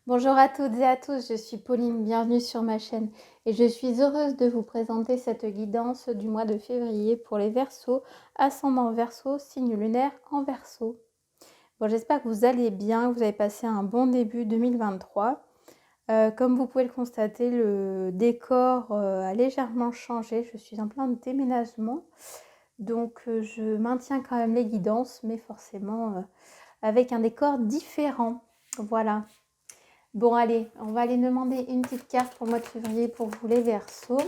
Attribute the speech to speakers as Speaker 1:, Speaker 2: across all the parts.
Speaker 1: Bonjour à toutes et à tous, je suis Pauline, bienvenue sur ma chaîne et je suis heureuse de vous présenter cette guidance du mois de février pour les Verseaux, ascendant Verseau, signe lunaire en Verseau. Bon, j'espère que vous allez bien, que vous avez passé un bon début 2023. Comme vous pouvez le constater, le décor a légèrement changé, je suis en plein déménagement, donc je maintiens quand même les guidances, mais forcément avec un décor différent. Voilà. Bon, allez, on va aller demander une petite carte pour le mois de février pour vous les Verseaux.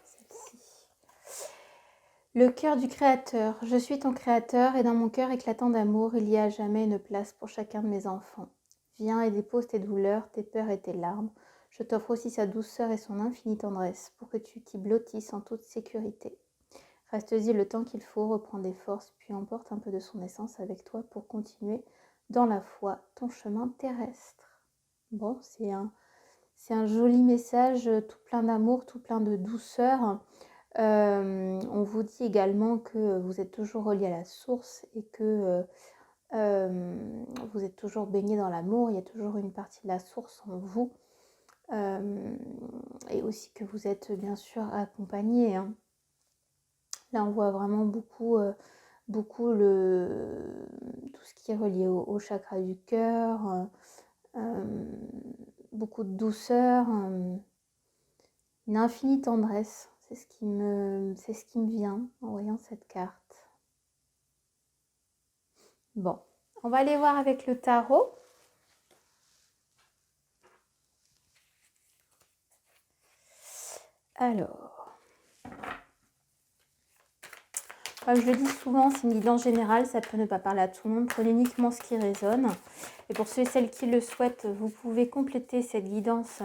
Speaker 1: Celle-ci. Le cœur du créateur. Je suis ton créateur et dans mon cœur éclatant d'amour, il y a à jamais une place pour chacun de mes enfants. Viens et dépose tes douleurs, tes peurs et tes larmes. Je t'offre aussi sa douceur et son infinie tendresse pour que tu t'y blottisses en toute sécurité. Reste-y le temps qu'il faut, reprends des forces, puis emporte un peu de son essence avec toi pour continuer dans la foi ton chemin terrestre. Bon, c'est un joli message, tout plein d'amour, tout plein de douceur. On vous dit également que vous êtes toujours relié à la source et que vous êtes toujours baigné dans l'amour. Il y a toujours une partie de la source en vous. Et aussi que vous êtes bien sûr accompagné, hein. Là, on voit vraiment beaucoup tout ce qui est relié au chakra du cœur, beaucoup de douceur, une infinie tendresse. C'est ce qui me vient en voyant cette carte. Bon, on va aller voir avec le tarot. Alors, comme je le dis souvent, c'est une guidance générale, ça peut ne pas parler à tout le monde, prenez uniquement ce qui résonne. Et pour ceux et celles qui le souhaitent, vous pouvez compléter cette guidance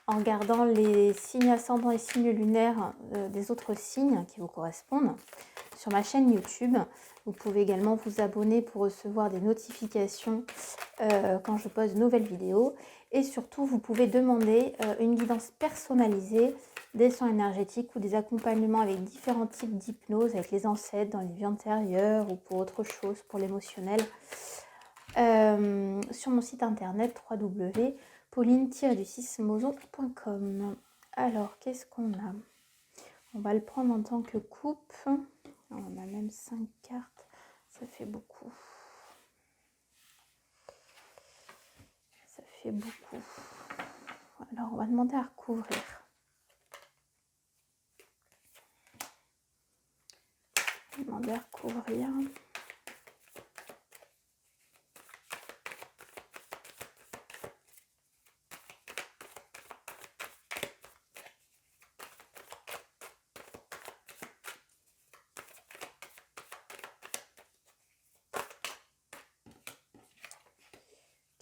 Speaker 1: en regardant les signes ascendants et signes lunaires des autres signes qui vous correspondent sur ma chaîne YouTube. Vous pouvez également vous abonner pour recevoir des notifications quand je poste de nouvelles vidéos. Et surtout, vous pouvez demander une guidance personnalisée, des soins énergétiques ou des accompagnements avec différents types d'hypnose, avec les ancêtres, dans les vies antérieures ou pour autre chose, pour l'émotionnel. Sur mon site internet www.pauline-du6mozo.com. Alors, qu'est-ce qu'on a? On va le prendre en tant que coupe. On a même 5 cartes, ça fait beaucoup. Ça fait beaucoup. Alors, on va demander à recouvrir. On va demander à recouvrir.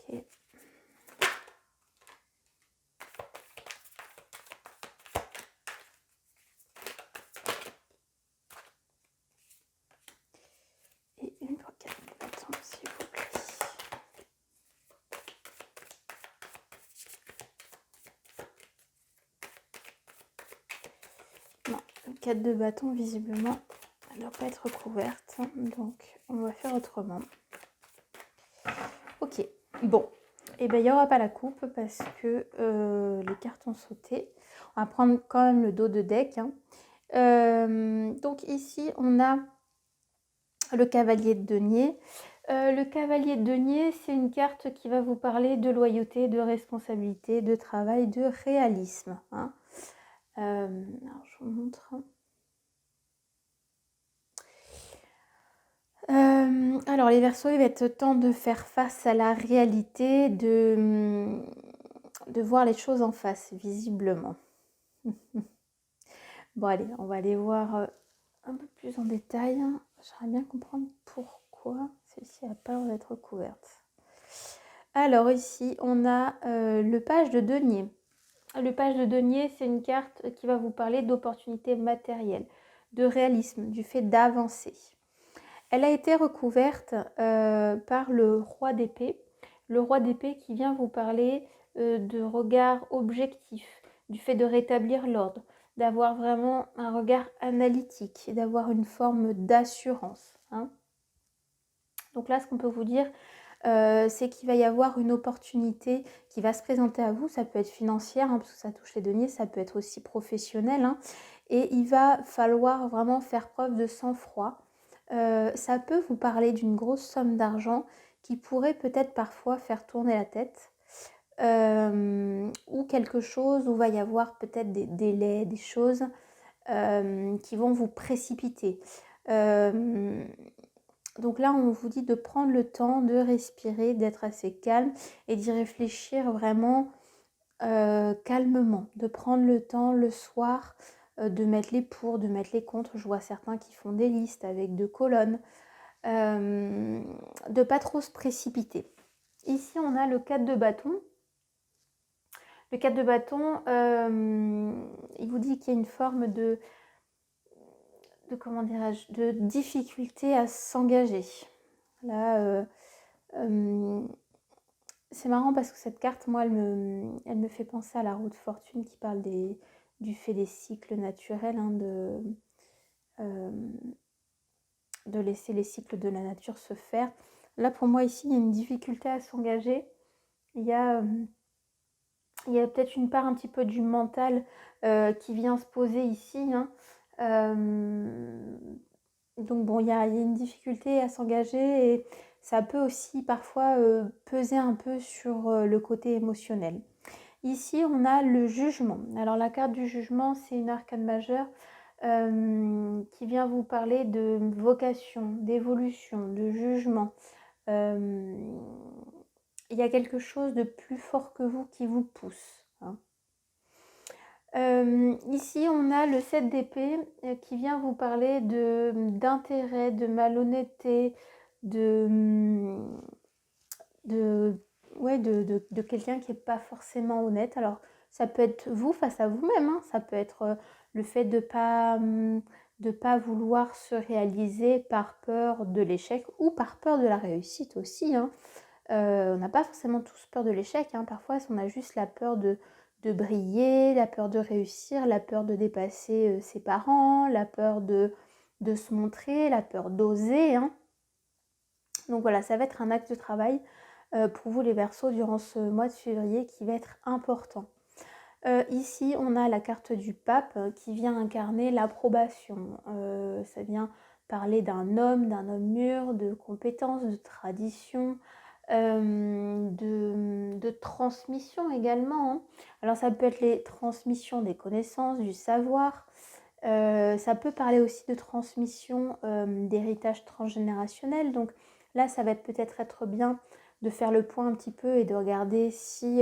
Speaker 1: Ok. Et une pour 4 bâtons, s'il vous plaît. Non, le 4 de bâton, visiblement, elle ne doit pas être recouverte. Donc, on va faire autrement. Ok, bon. Et bien, il n'y aura pas la coupe parce que les cartes ont sauté. On va prendre quand même le dos de deck. Donc, ici, on a le cavalier de denier. Le cavalier de denier, c'est une carte qui va vous parler de loyauté, de responsabilité, de travail, de réalisme. Hein. Alors, je vous montre. Alors, les Verseaux, il va être temps de faire face à la réalité, de voir les choses en face, visiblement. Bon, allez, on va aller voir un peu plus en détail. J'aimerais bien comprendre pourquoi celle-ci n'a pas l'air d'être couverte. Alors ici, on a le page de denier. Le page de denier, c'est une carte qui va vous parler d'opportunités matérielles, de réalisme, du fait d'avancer. Elle a été recouverte par le roi d'épée. Le roi d'épée qui vient vous parler de regard objectif, du fait de rétablir l'ordre, d'avoir vraiment un regard analytique, d'avoir une forme d'assurance, hein. Donc là, ce qu'on peut vous dire, c'est qu'il va y avoir une opportunité qui va se présenter à vous. Ça peut être financière, hein, parce que ça touche les deniers, ça peut être aussi professionnel, hein, et il va falloir vraiment faire preuve de sang-froid. Ça peut vous parler d'une grosse somme d'argent qui pourrait peut-être parfois faire tourner la tête, ou quelque chose où va y avoir peut-être des délais, des choses qui vont vous précipiter. Donc là, on vous dit de prendre le temps de respirer, d'être assez calme et d'y réfléchir vraiment calmement, de prendre le temps le soir de mettre les pour, de mettre les contre. Je vois certains qui font des listes avec 2 colonnes, de pas trop se précipiter. Ici, on a le 4 de bâton. Le 4 de bâton, il vous dit qu'il y a une forme de comment dirais-je, de difficulté à s'engager. Là, c'est marrant parce que cette carte, moi, elle me fait penser à la roue de fortune qui parle du fait des cycles naturels, hein, de laisser les cycles de la nature se faire. Là, pour moi, ici, il y a une difficulté à s'engager. Il y a peut-être une part un petit peu du mental qui vient se poser ici, hein. Donc bon, il y a une difficulté à s'engager et ça peut aussi parfois peser un peu sur le côté émotionnel. Ici, on a le jugement. Alors la carte du jugement, c'est une arcane majeure qui vient vous parler de vocation, d'évolution, de jugement. Il y a quelque chose de plus fort que vous qui vous pousse, hein. Ici, on a le 7 d'épée qui vient vous parler d'intérêt, de malhonnêteté, de quelqu'un qui n'est pas forcément honnête. Alors, ça peut être vous face à vous-même, hein. Ça peut être le fait de pas vouloir se réaliser par peur de l'échec ou par peur de la réussite aussi, hein. On n'a pas forcément tous peur de l'échec, hein. Parfois, on a juste la peur de briller, la peur de réussir, la peur de dépasser ses parents, la peur de se montrer, la peur d'oser, hein. Donc voilà, ça va être un acte de travail pour vous les Verseaux durant ce mois de février qui va être important. Ici, on a la carte du pape qui vient incarner l'approbation. Ça vient parler d'un homme mûr, de compétences, de tradition, de transmission également, hein. Alors ça peut être les transmissions des connaissances, du savoir. Ça peut parler aussi de transmission d'héritage transgénérationnel. Donc là, ça va peut-être être bien de faire le point un petit peu et de regarder si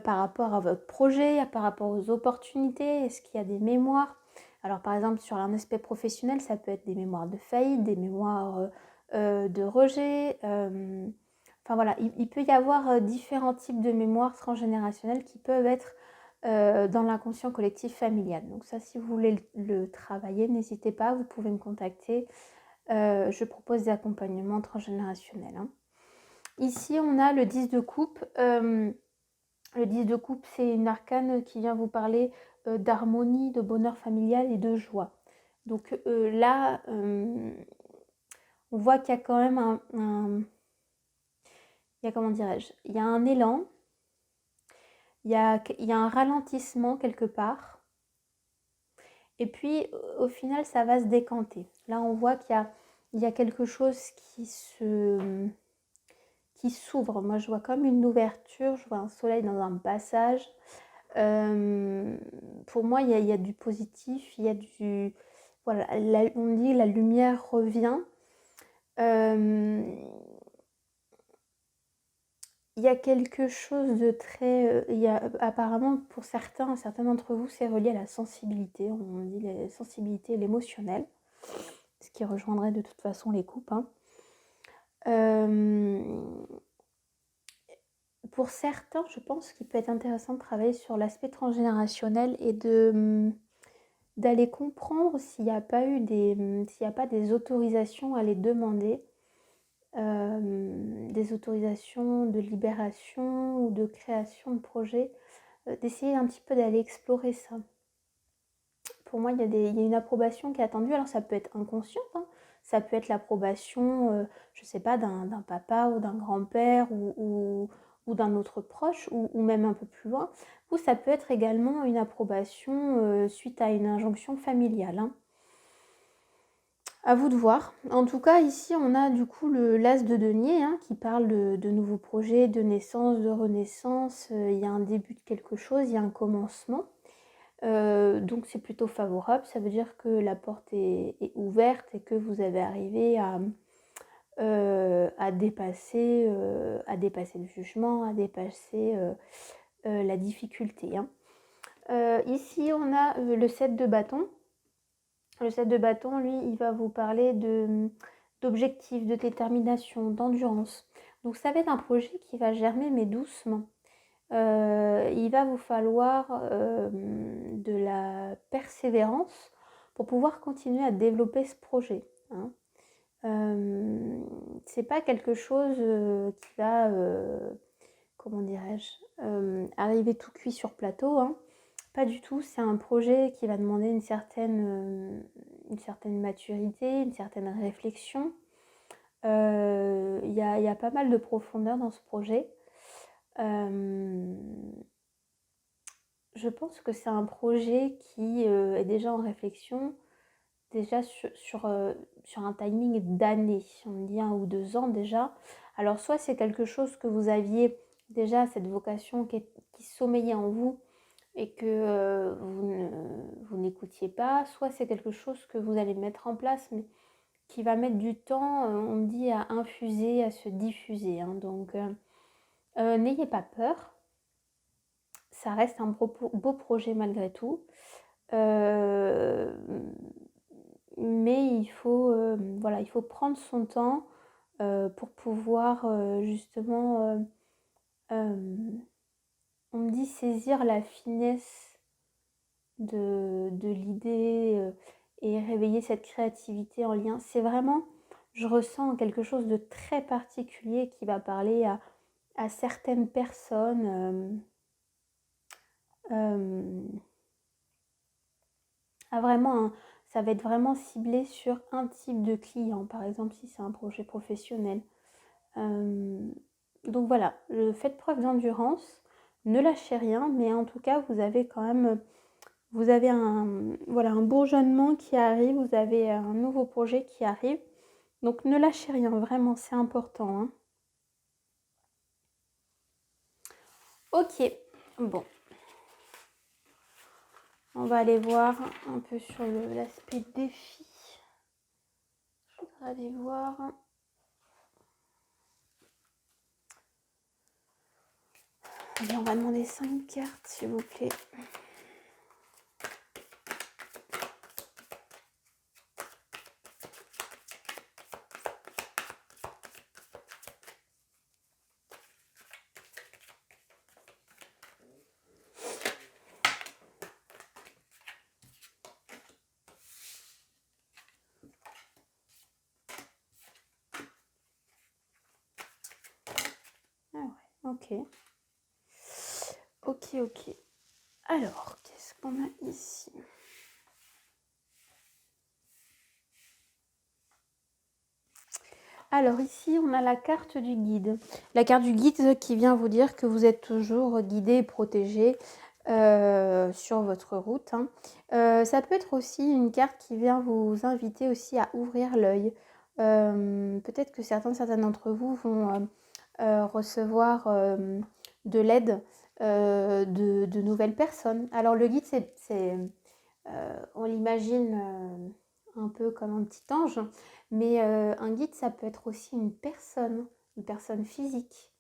Speaker 1: par rapport à votre projet, par rapport aux opportunités, est-ce qu'il y a des mémoires. Alors par exemple, sur un aspect professionnel, ça peut être des mémoires de faillite, des mémoires de rejet. Enfin voilà, il peut y avoir différents types de mémoires transgénérationnelles qui peuvent être dans l'inconscient collectif familial. Donc ça, si vous voulez le travailler, n'hésitez pas, vous pouvez me contacter. Je propose des accompagnements transgénérationnels, hein. Ici, on a le 10 de coupe. Le 10 de coupe, c'est une arcane qui vient vous parler d'harmonie, de bonheur familial et de joie. Donc là, on voit qu'il y a quand même il y a, comment dirais-je, il y a un élan, il y a un ralentissement quelque part. Et puis, au final, ça va se décanter. Là, on voit qu'il y a quelque chose qui s'ouvre. Moi, je vois comme une ouverture, je vois un soleil dans un passage. Pour moi, il y a du positif, il y a du... Voilà, on dit la lumière revient. Il y a quelque chose de très... apparemment, pour certains d'entre vous, c'est relié à la sensibilité. On dit la sensibilité et l'émotionnel. Ce qui rejoindrait de toute façon les coupes, hein. Pour certains, je pense qu'il peut être intéressant de travailler sur l'aspect transgénérationnel et d'aller comprendre s'il n'y a pas des autorisations à les demander, des autorisations de libération ou de création de projet, d'essayer un petit peu d'aller explorer ça. pour moi, il y a une approbation qui est attendue. Alors ça peut être inconsciente, hein. Ça peut être l'approbation, je ne sais pas, d'un papa ou d'un grand-père ou d'un autre proche ou même un peu plus loin. Ou ça peut être également une approbation suite à une injonction familiale, hein. À vous de voir. En tout cas, ici, on a du coup l'as de denier, hein, qui parle de nouveaux projets, de naissance, de renaissance. Il y a un début de quelque chose, il y a un commencement. Donc c'est plutôt favorable. Ça veut dire que la porte est ouverte et que vous avez arrivé à dépasser le jugement, à dépasser la difficulté, hein. Ici, on a le 7 de bâton. Le 7 de bâton, lui, il va vous parler d'objectifs, de détermination, d'endurance. Donc ça va être un projet qui va germer, mais doucement. Il va vous falloir de la persévérance pour pouvoir continuer à développer ce projet, hein. C'est pas quelque chose qui va, comment dirais-je, arriver tout cuit sur plateau, hein. Pas du tout, c'est un projet qui va demander une certaine maturité, une certaine réflexion. Il y a pas mal de profondeur dans ce projet. Je pense que c'est un projet qui est déjà en réflexion, déjà sur un timing d'années. On me dit 1 ou 2 ans déjà. Alors soit c'est quelque chose que vous aviez déjà, cette vocation qui sommeillait en vous et que vous n'écoutiez pas, soit c'est quelque chose que vous allez mettre en place, mais qui va mettre du temps, on me dit, à infuser, à se diffuser, hein. Donc, n'ayez pas peur. Ça reste un beau projet malgré tout. Mais il faut, voilà, il faut prendre son temps pour pouvoir justement, on me dit, saisir la finesse de l'idée et réveiller cette créativité en lien. C'est vraiment, je ressens quelque chose de très particulier qui va parler à certaines personnes, ça va être vraiment ciblé sur un type de client, par exemple si c'est un projet professionnel. Donc voilà, faites preuve d'endurance, ne lâchez rien, mais en tout cas vous avez quand même, vous avez un bourgeonnement qui arrive, vous avez un nouveau projet qui arrive. Donc ne lâchez rien, vraiment, c'est important, hein. Ok, bon. On va aller voir un peu sur l'aspect défi. Je voudrais aller voir. Allez, on va demander 5 cartes, s'il vous plaît. Ah ouais, ok. Ok. Alors, qu'est-ce qu'on a ici? Alors ici, on a la carte du guide. La carte du guide qui vient vous dire que vous êtes toujours guidé et protégé sur votre route, hein. Ça peut être aussi une carte qui vient vous inviter aussi à ouvrir l'œil. Peut-être que certains d'entre vous vont recevoir de l'aide de nouvelles personnes. Alors le guide, on l'imagine un peu comme un petit ange, mais un guide, ça peut être aussi une personne physique.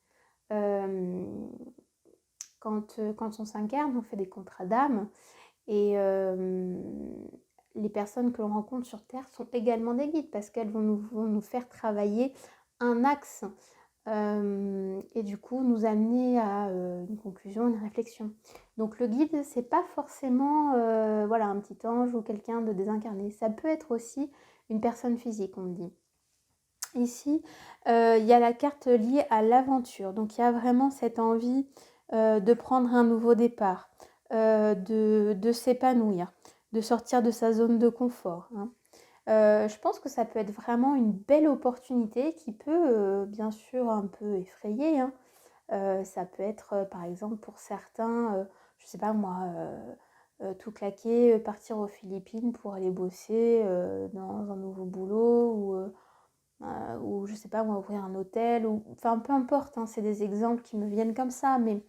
Speaker 1: Quand on s'incarne, on fait des contrats d'âme et les personnes que l'on rencontre sur Terre sont également des guides parce qu'elles vont nous faire travailler un axe et du coup nous amener à une conclusion, une réflexion. Donc le guide, c'est pas forcément voilà, un petit ange ou quelqu'un de désincarné. Ça peut être aussi une personne physique, on me dit. Ici, il y a la carte liée à l'aventure. Donc il y a vraiment cette envie de prendre un nouveau départ, de s'épanouir, de sortir de sa zone de confort, hein. Je pense que ça peut être vraiment une belle opportunité qui peut, bien sûr un peu effrayer, hein. Ça peut être, par exemple pour certains, je sais pas moi, tout claquer, partir aux Philippines pour aller bosser, dans un nouveau boulot ou je sais pas moi, ouvrir un hôtel ou enfin peu importe, hein, c'est des exemples qui me viennent comme ça, mais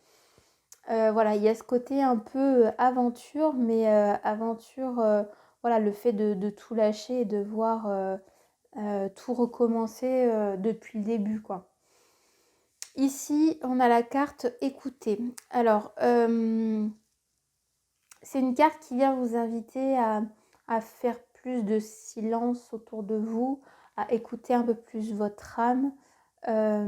Speaker 1: voilà, il y a ce côté un peu, aventure, mais aventure, voilà, le fait de tout lâcher et de voir, tout recommencer, depuis le début, quoi. Ici, on a la carte écouter. Alors, c'est une carte qui vient vous inviter à faire plus de silence autour de vous, à écouter un peu plus votre âme, à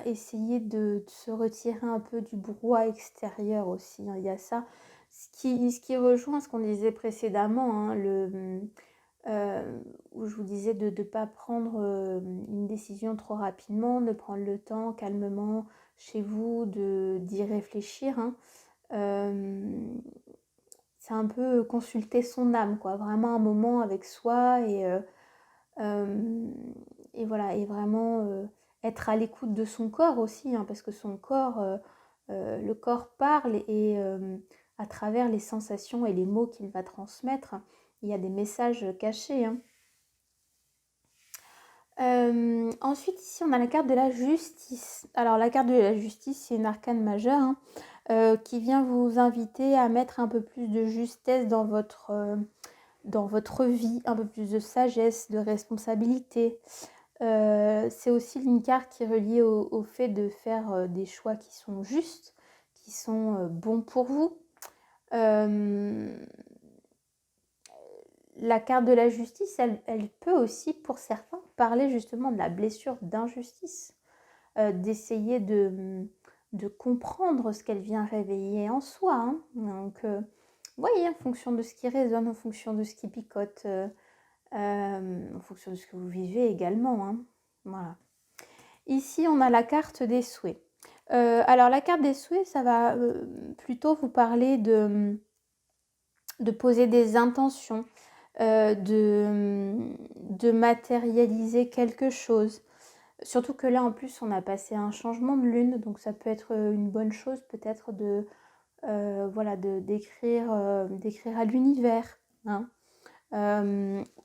Speaker 1: essayer de se retirer un peu du brouhaha extérieur aussi, hein. Il y a ça. Ce qui rejoint ce qu'on disait précédemment, hein, où je vous disais de ne pas prendre une décision trop rapidement, de prendre le temps calmement chez vous, d'y réfléchir, hein. C'est un peu consulter son âme, quoi. Vraiment un moment avec soi euh, et voilà, et vraiment être à l'écoute de son corps aussi, hein, parce que son corps, le corps parle et à travers les sensations et les mots qu'il va transmettre, il y a des messages cachés, hein. Ensuite, ici, on a la carte de la justice. Alors, la carte de la justice, c'est une arcane majeure, hein, qui vient vous inviter à mettre un peu plus de justesse dans votre vie, un peu plus de sagesse, de responsabilité. C'est aussi une carte qui est reliée au fait de faire des choix qui sont justes, qui sont bons pour vous. La carte de la justice, elle peut aussi, pour certains, parler justement de la blessure d'injustice, d'essayer de comprendre ce qu'elle vient réveiller en soi, hein. Donc, vous voyez, en fonction de ce qui résonne, en fonction de ce qui picote, en fonction de ce que vous vivez également, hein. Voilà. Ici, on a la carte des souhaits. Alors, la carte des souhaits, ça va plutôt vous parler de poser des intentions, de matérialiser quelque chose. Surtout que là, en plus, on a passé un changement de lune, donc ça peut être une bonne chose peut-être voilà, d'écrire à l'univers, hein.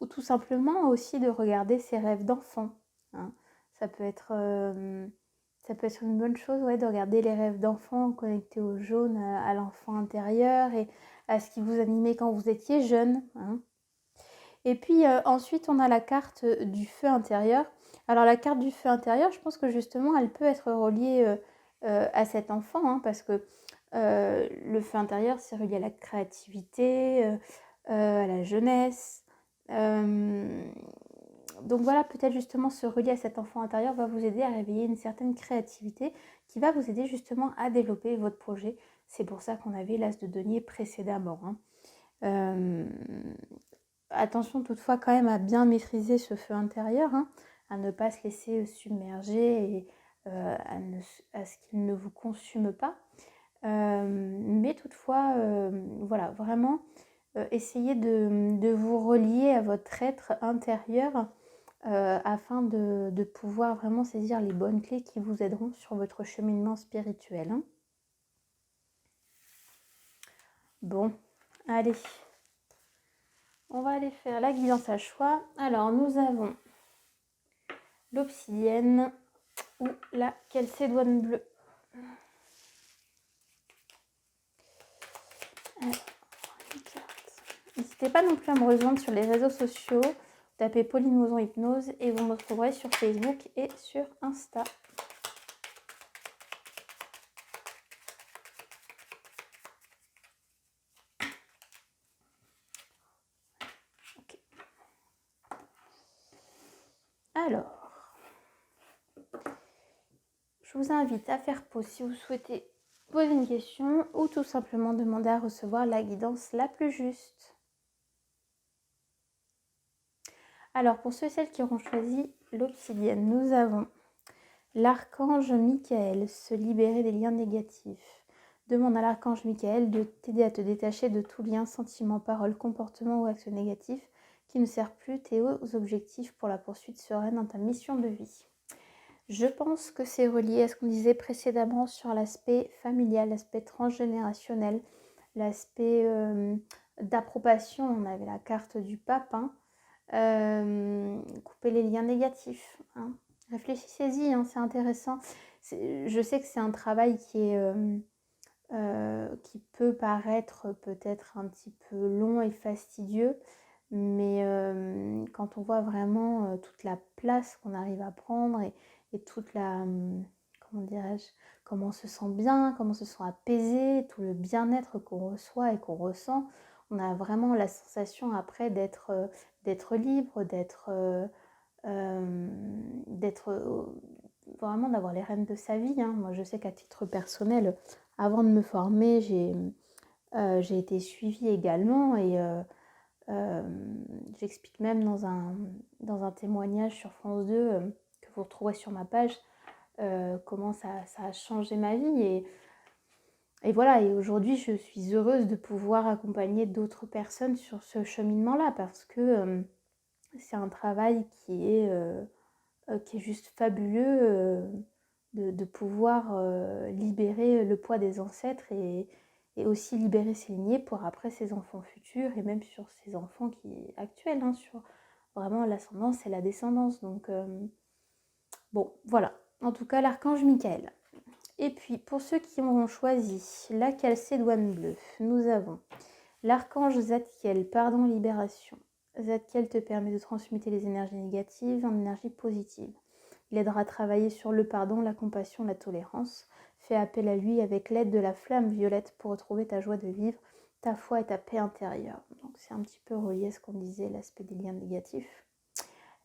Speaker 1: Ou tout simplement aussi de regarder ses rêves d'enfant, hein. Ça peut être, une bonne chose, ouais, de regarder les rêves d'enfant connectés au jaune, à l'enfant intérieur et à ce qui vous animait quand vous étiez jeune, hein. Et puis ensuite, on a la carte du feu intérieur. Alors la carte du feu intérieur, je pense que justement, elle peut être reliée à cet enfant, hein, parce que le feu intérieur, c'est relié à la créativité, à la jeunesse. Donc voilà, peut-être justement se relier à cet enfant intérieur va vous aider à réveiller une certaine créativité qui va vous aider justement à développer votre projet. C'est pour ça qu'on avait l'as de denier précédemment, hein. Attention toutefois quand même à bien maîtriser ce feu intérieur, hein, à ne pas se laisser submerger et à ce qu'il ne vous consume pas. Mais toutefois, voilà, vraiment essayez de vous relier à votre être intérieur afin de pouvoir vraiment saisir les bonnes clés qui vous aideront sur votre cheminement spirituel, hein. Bon, allez. On va aller faire la guidance à choix. Alors, nous avons l'obsidienne ou la calcédoine bleue. Alors, n'hésitez pas non plus à me rejoindre sur les réseaux sociaux. Tapez Pauline Mouzon Hypnose et vous me retrouverez sur Facebook et sur Insta. Okay. Alors, je vous invite à faire pause si vous souhaitez poser une question ou tout simplement demander à recevoir la guidance la plus juste. Alors, pour ceux et celles qui auront choisi l'obsidienne, nous avons l'archange Michael, se libérer des liens négatifs. Demande à l'archange Michael de t'aider à te détacher de tout lien, sentiment, parole, comportement ou acte négatif qui ne sert plus tes hauts objectifs pour la poursuite sereine dans ta mission de vie. Je pense que c'est relié à ce qu'on disait précédemment sur l'aspect familial, l'aspect transgénérationnel, l'aspect d'approbation. On avait la carte du pape, hein. Couper les liens négatifs, hein. Réfléchissez-y, hein, c'est intéressant. Je sais que c'est un travail qui peut paraître peut-être un petit peu long et fastidieux, mais quand on voit vraiment toute la place qu'on arrive à prendre et toute la, comment dirais-je, comment on se sent bien, comment on se sent apaisé, tout le bien-être qu'on reçoit et qu'on ressent, on a vraiment la sensation après d'être libre, vraiment d'avoir les rênes de sa vie, hein. Moi, je sais qu'à titre personnel, avant de me former, j'ai été suivie également et j'explique même dans un témoignage sur France 2 que vous retrouverez sur ma page comment ça a changé ma vie. Et voilà, et aujourd'hui, je suis heureuse de pouvoir accompagner d'autres personnes sur ce cheminement-là parce que c'est un travail qui est juste fabuleux de pouvoir libérer le poids des ancêtres et aussi libérer ses lignées pour après ses enfants futurs et même sur ses enfants actuels, hein, sur vraiment l'ascendance et la descendance. Donc bon, voilà. En tout cas, l'archange Michael. Et puis, pour ceux qui auront choisi la calcédoine bleue, nous avons l'archange Zadkiel, pardon, libération. Zadkiel te permet de transmuter les énergies négatives en énergie positive. Il aidera à travailler sur le pardon, la compassion, la tolérance. Fais appel à lui avec l'aide de la flamme violette pour retrouver ta joie de vivre, ta foi et ta paix intérieure. Donc c'est un petit peu relié à ce qu'on disait, l'aspect des liens négatifs.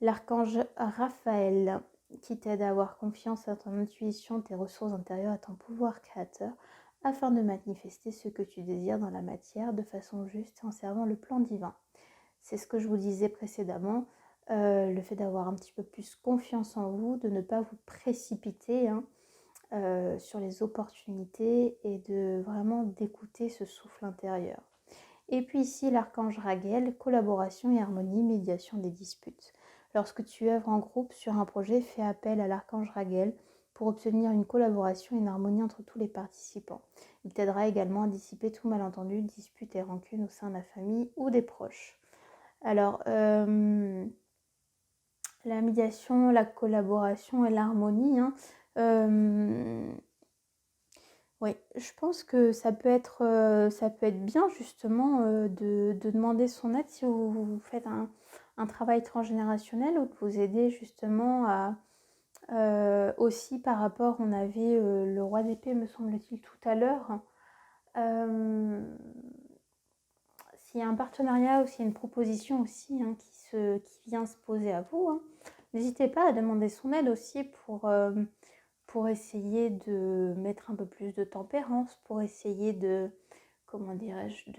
Speaker 1: L'archange Raphaël qui t'aide à avoir confiance à ton intuition, tes ressources intérieures et ton pouvoir créateur afin de manifester ce que tu désires dans la matière de façon juste en servant le plan divin. C'est ce que je vous disais précédemment, le fait d'avoir un petit peu plus confiance en vous, de ne pas vous précipiter, hein, sur les opportunités et de vraiment d'écouter ce souffle intérieur. Et puis ici, l'archange Raguel, collaboration et harmonie, médiation des disputes. Lorsque tu œuvres en groupe sur un projet, fais appel à l'archange Raguel pour obtenir une collaboration et une harmonie entre tous les participants. Il t'aidera également à dissiper tout malentendu, disputes et rancunes au sein de la famille ou des proches. Alors, la médiation, la collaboration et l'harmonie, hein, oui, je pense que ça peut être bien justement de demander son aide si vous faites un travail transgénérationnel ou de vous aider justement à aussi par rapport, on avait le roi d'épée me semble-t-il tout à l'heure. S'il y a un partenariat ou s'il y a une proposition aussi, hein, qui vient se poser à vous, hein, n'hésitez pas à demander son aide aussi pour essayer de mettre un peu plus de tempérance, pour essayer comment dirais-je,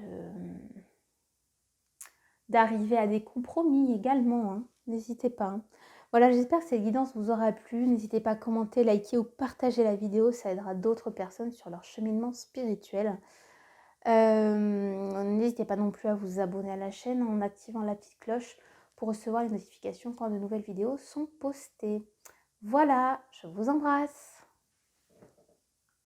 Speaker 1: d'arriver à des compromis également, hein. N'hésitez pas, hein. Voilà, j'espère que cette guidance vous aura plu. N'hésitez pas à commenter, liker ou partager la vidéo, ça aidera d'autres personnes sur leur cheminement spirituel. N'hésitez pas non plus à vous abonner à la chaîne en activant la petite cloche pour recevoir les notifications quand de nouvelles vidéos sont postées. Voilà, je vous embrasse.